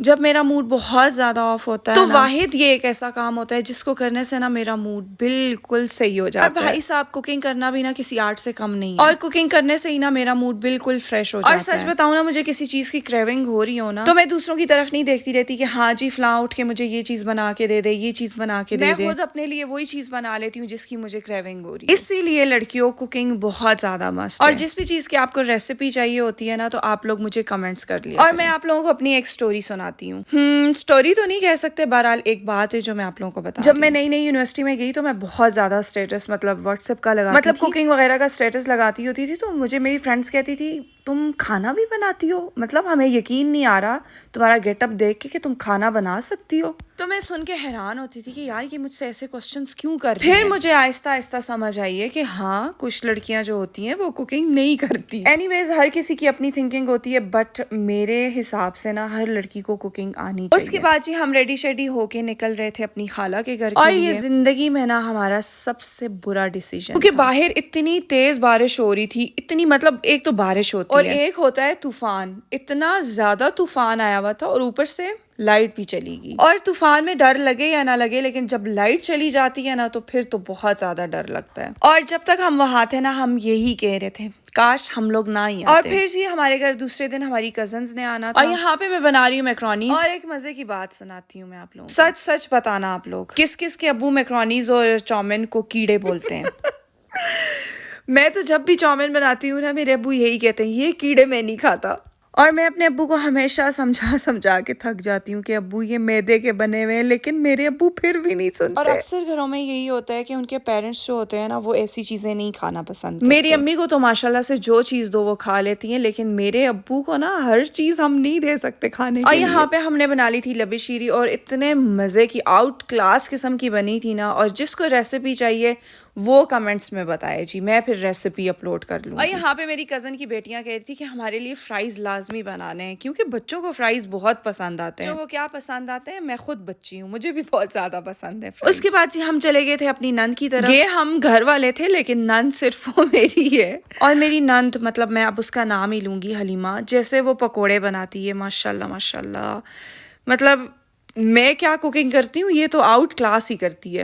جب میرا موڈ بہت زیادہ آف ہوتا ہے تو واحد یہ ایک ایسا کام ہوتا ہے جس کو کرنے سے نا میرا موڈ بالکل صحیح ہو جاتا ہے. اور بھائی صاحب کوکنگ کرنا بھی نا کسی آرٹ سے کم نہیں ہے, اور کوکنگ کرنے سے ہی نا میرا موڈ بالکل فریش ہو جاتا ہے. اور سچ بتاؤں نا, مجھے کسی چیز کی کریونگ ہو رہی ہو نا تو میں دوسروں کی طرف نہیں دیکھتی رہتی کہ ہاں جی فلاں اٹھ کے مجھے یہ چیز بنا کے دے دے, یہ چیز بنا کے دے دے. میں خود اپنے لیے وہی چیز بنا لیتی ہوں جس کی مجھے کریونگ ہو رہی ہے. اسی لیے لڑکیوں کوکنگ بہت زیادہ مست ہے. اور جس بھی چیز کی آپ کو ریسیپی چاہیے ہوتی ہے نا تو آپ لوگ مجھے کمنٹس کر لیا. اور میں آپ لوگوں کو اپنی ایک سٹوری سناتی ہوں. سٹوری تو نہیں کہہ سکتے, بہرحال ایک بات ہے جو میں آپ لوگوں کو بتا. جب میں نئی نئی یونیورسٹی میں گئی تو میں بہت زیادہ اسٹیٹس مطلب واٹس ایپ کا لگاتی تھی, کوکنگ وغیرہ کا اسٹیٹس لگاتی ہوتی تھی. تو مجھے میری فرینڈس کہتی تھی تم کھانا بھی بناتی ہو, مطلب ہمیں یقین نہیں آ رہا تمہارا گیٹ اپ دیکھ کے کہ تم کھانا بنا سکتی ہو. تو میں سن کے حیران ہوتی تھی کہ یار یہ مجھ سے ایسے کوسچنس کیوں کر رہی ہیں. پھر مجھے آہستہ آہستہ سمجھ آئی ہے کہ ہاں کچھ لڑکیاں جو ہوتی ہیں وہ کوکنگ نہیں کرتی. اینی ویز ہر کسی کی اپنی تھنکنگ ہوتی ہے, بٹ میرے حساب سے نا ہر لڑکی کو کوکنگ آنی چاہیے. اس کے بعد جی ہم ریڈی شیڈی ہو کے نکل رہے تھے اپنی خالہ کے گھر کے لیے. اور یہ زندگی میں نا ہمارا سب سے برا ڈیسیژن, کیونکہ باہر اتنی تیز بارش ہو رہی تھی, اتنی مطلب ایک تو بارش ہوتی ہے اور ایک ہوتا ہے طوفان. اتنا زیادہ طوفان آیا ہوا تھا اور اوپر سے لائٹ بھی چلی گئی. اور طوفان میں ڈر لگے یا نہ لگے, لیکن جب لائٹ چلی جاتی ہے نا تو پھر تو بہت زیادہ ڈر لگتا ہے. اور جب تک ہم وہاں تھے نا ہم یہی کہہ رہے تھے کاش ہم لوگ نہ ہی آتے. اور پھر جی ہمارے گھر دوسرے دن ہماری کزنز نے آنا تھا, اور یہاں پہ میں بنا رہی ہوں میکرونیز. اور ایک مزے کی بات سناتی ہوں میں آپ لوگوں کو, سچ سچ بتانا آپ لوگ کس کس کے ابو میکرونیز اور چاؤمین کو کیڑے بولتے ہیں. میں تو جب بھی چاؤمین بناتی ہوں نا میرے ابو یہی کہتے ہیں یہ کیڑے میں نہیں کھاتا. اور میں اپنے ابو کو ہمیشہ سمجھا کے تھک جاتی ہوں کہ ابو یہ میدے کے بنے ہوئے ہیں, لیکن میرے ابو پھر بھی نہیں سنتے. اور اکثر گھروں میں یہی ہوتا ہے کہ ان کے پیرنٹس جو ہوتے ہیں نا وہ ایسی چیزیں نہیں کھانا پسند کرتے. میری امی کو تو ماشاءاللہ سے جو چیز دو وہ کھا لیتی ہیں, لیکن میرے ابو کو نا ہر چیز ہم نہیں دے سکتے کھانے کے لیے. اور یہاں پہ ہم نے بنا لی تھی لبی شیری, اور اتنے مزے کی آؤٹ کلاس قسم کی بنی تھی نا. اور جس کو ریسیپی چاہیے وہ کمنٹس میں بتائے جی, میں پھر ریسیپی اپلوڈ کر لوں. اور یہاں پہ میری کزن کی بیٹیاں کہہ رہی تھی کہ ہمارے لیے فرائز لازمی بنانے ہیں, کیونکہ بچوں کو فرائز بہت پسند آتے ہیں. بچوں کو کیا پسند آتے ہیں, میں خود بچی ہوں, مجھے بھی بہت زیادہ پسند ہے. اس کے بعد جی ہم چلے گئے تھے اپنی نند کی طرف. یہ ہم گھر والے تھے لیکن نند صرف وہ میری ہے. اور میری نند مطلب میں اب اس کا نام ہی لوں گی حلیمہ. جیسے وہ پکوڑے بناتی ہے ماشاءاللہ ماشاءاللہ, مطلب میں کیا کوکنگ کرتی ہوں یہ تو آؤٹ کلاس ہی کرتی ہے.